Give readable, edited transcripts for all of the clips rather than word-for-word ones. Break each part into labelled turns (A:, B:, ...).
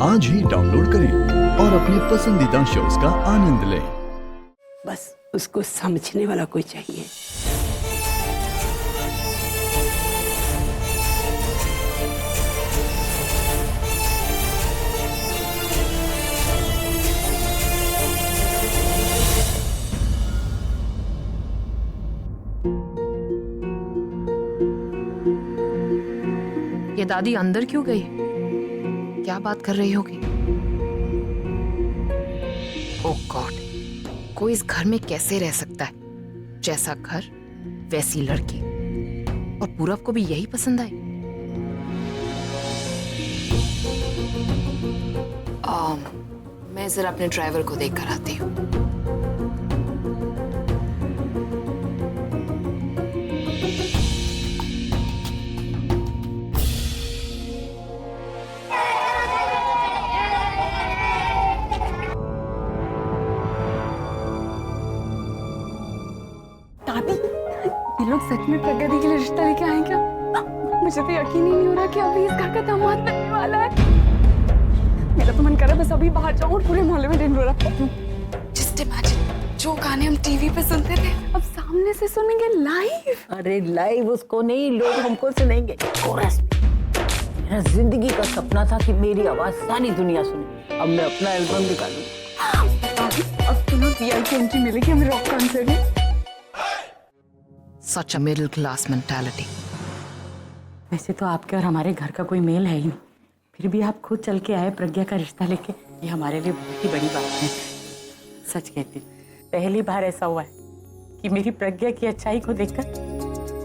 A: आज ही डाउनलोड करें और अपने पसंदीदा शोज का आनंद लें।
B: बस उसको समझने वाला कोई चाहिए।
C: ये दादी अंदर क्यों गई? क्या बात कर रही होगी? ओह गॉड, कोई इस घर में कैसे रह सकता है? जैसा घर वैसी लड़की, और पूरब को भी यही पसंद आई। मैं जरा अपने ड्राइवर को देख कर आती हूँ।
D: ये लोग सच में प्रज्ञा दी के लिए रिश्ता लेके आए क्या? मुझे तो यकीन ही नहीं हो रहा कि अभी इस घर का दामाद बनने वाला है। मेरा तो मन कर रहा है बस अभी बाहर जाऊं और पूरे मोहल्ले में ढिंढोरा पीटूं। Just imagine, जो गाने हम टीवी पे सुनते थे अब सामने से सुनेंगे लाइव।
B: अरे लाइव उसको नहीं, लोग हमको सुनेंगे कोरस में। मेरा जिंदगी का सपना था कि मेरी आवाज सारी दुनिया सुने। अब मैं अपना एल्बम निकालूं।
D: अब तो ना वीआईपी एंट्री मिलेगी हमें रॉक कॉन्सर्ट में।
C: Such a middle class mentality.
D: वैसे तो आपके और हमारे घर का कोई मेल है ही नहीं, फिर भी आप खुद चल के आए प्रज्ञा का रिश्ता लेके। ये हमारे लिए बहुत ही बड़ी बात है। सच कहती, पहली बार ऐसा हुआ है कि मेरी प्रज्ञा की अच्छाई को देखकर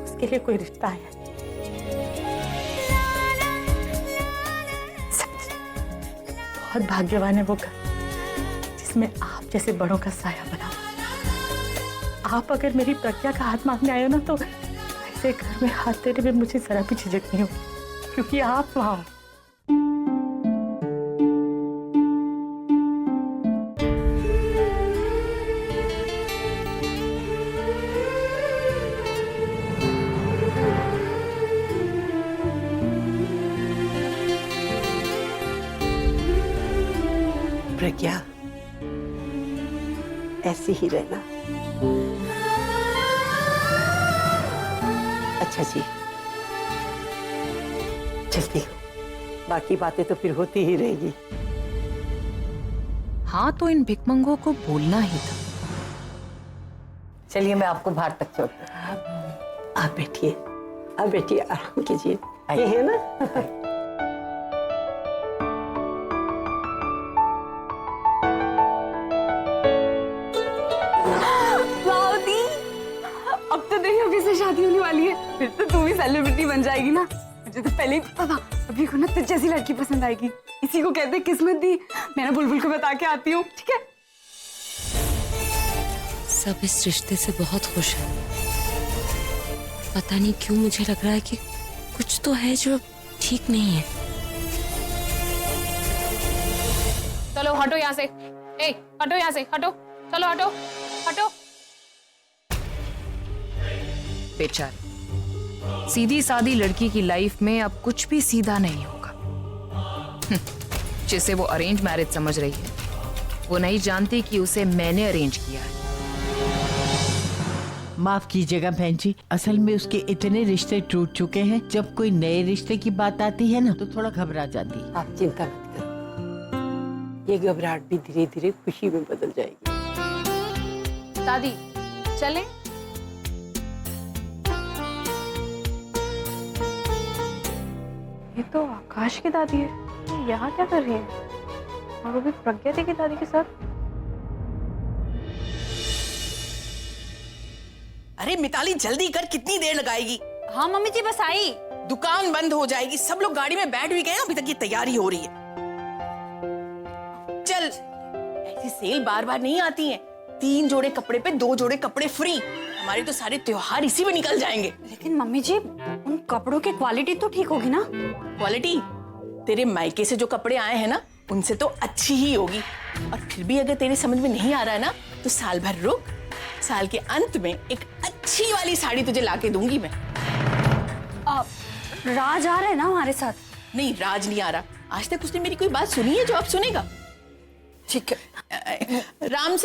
D: उसके लिए कोई रिश्ता आया। सच बहुत भाग्यवान है वो घर जिसमें आप जैसे बड़ों का साया बना। आप अगर मेरी प्रज्ञा का हाथ मांगने आए हो ना तो ऐसे घर में हाथ देने में मुझे जरा भी झिझक नहीं होगी, क्योंकि आप वहां हो।
B: प्रज्ञा ऐसी ही रहना। अच्छा जी, जल्दी हो, बाकी बातें तो फिर होती ही रहेगी।
C: हाँ, तो इन भिकमंगों को बोलना ही था।
B: चलिए मैं आपको बाहर तक छोड़ती हूँ। आप बैठिए, आप बैठिए, आराम कीजिए। ये है ना?
D: अब तो नहीं, अभी से शादी होने वाली है, फिर तो तू भी सेलिब्रिटी बन जाएगी ना। मुझे तो पहले ही पता था अभी को ना तुझ जैसी लड़की पसंद आएगी। इसी को कहते किस्मत दी। मैं बुलबुल को बता के आती हूँ, ठीक है?
E: सब इस रिश्ते से बहुत खुश हैं। पता नहीं क्यों मुझे लग रहा है कि कुछ तो है जो ठीक नहीं है।
C: चलो हटो यहाँ से। ए, हटो यहाँ से, हटो, चलो हटो, हटो। बेचारी सीधी सादी लड़की की लाइफ में अब कुछ भी सीधा नहीं होगा। जिसे वो अरेंज मैरिज समझ रही है, वो नहीं जानती कि उसे मैंने अरेंज किया है।
F: माफ कीजिएगा बहन जी, असल में उसके इतने रिश्ते टूट चुके हैं, जब कोई नए रिश्ते की बात आती है ना तो थोड़ा घबरा जाती है।
B: आप चिंता मत करो, ये घबराहट भी धीरे धीरे खुशी में बदल जाएगी।
C: दादी चले?
D: ये तो आकाश की दादी है, ये यहाँ क्या कर रही है? और वो भी प्रज्ञा दी की दादी के साथ।
G: अरे मिताली जल्दी कर, कितनी देर लगाएगी?
H: हाँ मम्मी जी बस आई।
G: दुकान बंद हो जाएगी, सब लोग गाड़ी में बैठ भी गए, अभी तक ये तैयारी हो रही है। चल, ऐसी सेल बार बार नहीं आती है। 3 जोड़े कपड़े पे 2 जोड़े कपड़े फ्री। हमारे तो सारे त्योहार इसी में निकल जाएंगे।
H: लेकिन मम्मी जी उन कपड़ों की क्वालिटी तो ठीक होगी ना?
G: क्वालिटी तेरे मायके से जो कपड़े आए हैं ना उनसे तो अच्छी ही होगी। और फिर भी अगर तेरे समझ में नहीं आ रहा है ना तो साल भर रुक, साल के अंत में एक अच्छी वाली साड़ी तुझे लाके दूंगी मैं।
H: राज आ रहा है ना हमारे साथ?
G: नहीं, राज नहीं आ रहा। आज तक उसने मेरी कोई बात सुनी है जो अब सुनेगा?
D: ठीक है।
G: राम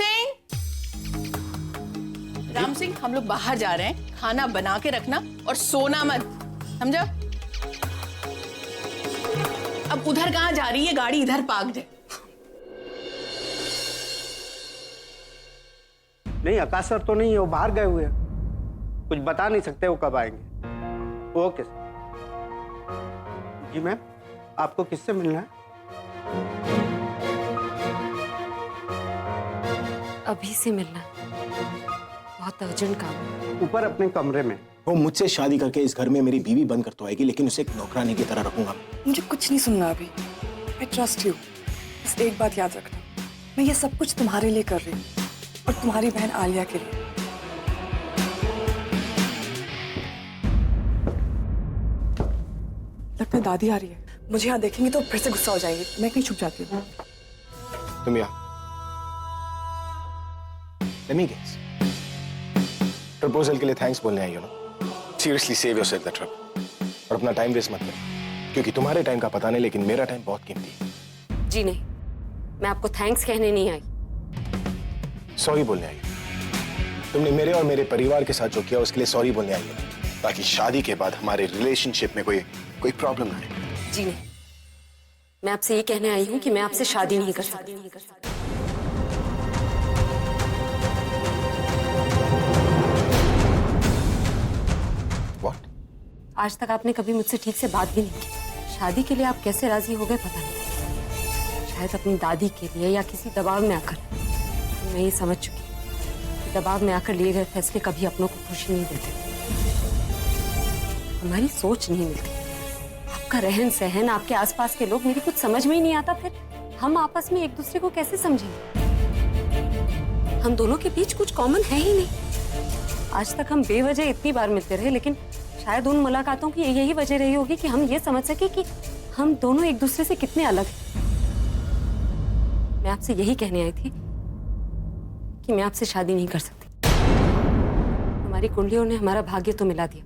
G: सिंह, हम लोग बाहर जा रहे हैं, खाना बना के रखना और सोना मत, समझा? अब उधर कहाँ जा रही है गाड़ी? इधर पार्क जाए।
I: नहीं, आकाश सर तो नहीं है, वो बाहर गए हुए हैं, कुछ बता नहीं सकते वो कब आएंगे। Okay sir. जी मैम, आपको किससे मिलना है?
E: अभी से मिलना है, बहुत अर्जेंट काम है।
I: ऊपर अपने कमरे में।
J: वो मुझसे शादी करके इस घर में मेरी बीवी बनकर तो आएगी, लेकिन उसे एक नौकरानी की तरह रखूंगा।
D: मुझे कुछ नहीं सुनना अभी। I trust you. बस एक बात याद रखना, मैं ये सब कुछ तुम्हारे लिए कर रही हूँ और तुम्हारी बहन आलिया के लिए। लगता है दादी आ रही है। मुझे यहाँ देखेंगी तो फिर से गुस्सा हो जाएगी। मैं कहीं छुप जाती हूँ।
J: तुम यहाँ Let me guess. प्रपोजल के लिए थैंक्स बोलने आई हो ना? Seriously save yourself that trip और अपना टाइम वेस्ट मत करो, क्योंकि तुम्हारे टाइम का पता नहीं लेकिन मेरा टाइम बहुत कीमती है।
E: जी नहीं, मैं आपको थैंक्स कहने नहीं आई,
J: सॉरी बोलने आई हो। तुमने मेरे और मेरे परिवार के साथ जो किया उसके लिए सॉरी बोलने आई हो, ताकि शादी के बाद हमारे रिलेशनशिप में कोई प्रॉब्लम ना आए।
E: जी नहीं, मैं आपसे ये कहने आई हूँ कि मैं आपसे शादी नहीं कर सकती।
J: What?
E: आज तक आपने कभी मुझसे ठीक से बात भी नहीं की। शादी के लिए आप कैसे राजी हो गए पता नहीं, शायद अपनी दादी के लिए या किसी दबाव में आकर। मैं ये समझ चुकी कि दबाव में आकर लिए गए फैसले कभी अपनों को खुशी नहीं देते, हमारी सोच नहीं मिलती। आपका रहन सहन, आपके आसपास के लोग, मेरी कुछ समझ में ही नहीं आता। फिर हम आपस में एक दूसरे को कैसे समझेंगे? हम दोनों के बीच कुछ कॉमन है ही नहीं। आज तक हम बेवजह इतनी बार मिलते रहे, लेकिन शायद उन मुलाकातों की यही वजह रही होगी कि हम ये समझ सके कि हम दोनों एक दूसरे से कितने अलग हैं। मैं आपसे यही कहने आई थी कि मैं आपसे शादी नहीं कर सकती। हमारी कुंडलियों ने हमारा भाग्य तो मिला दिया,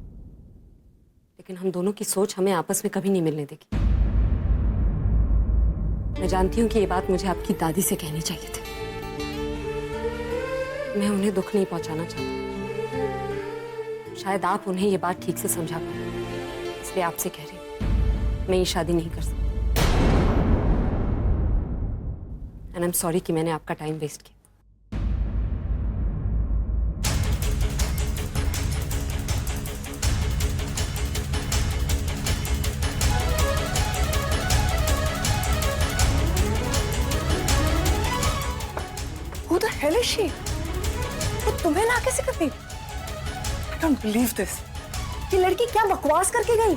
E: लेकिन हम दोनों की सोच हमें आपस में कभी नहीं मिलने देगी। मैं जानती हूँ कि ये बात मुझे आपकी दादी से कहनी चाहिए थी। मैं उन्हें दुख नहीं पहुंचाना चाहती, शायद आप उन्हें ये बात ठीक से समझा पाए, इसलिए आपसे कह रही हूँ मैं ये शादी नहीं कर सकती। एंड आई एम सॉरी कि मैंने आपका टाइम वेस्ट किया।
D: Who the hell is she? वो तुम्हें ना कैसे कर दी? I don't believe this. ये लड़की क्या बकवास करके गई?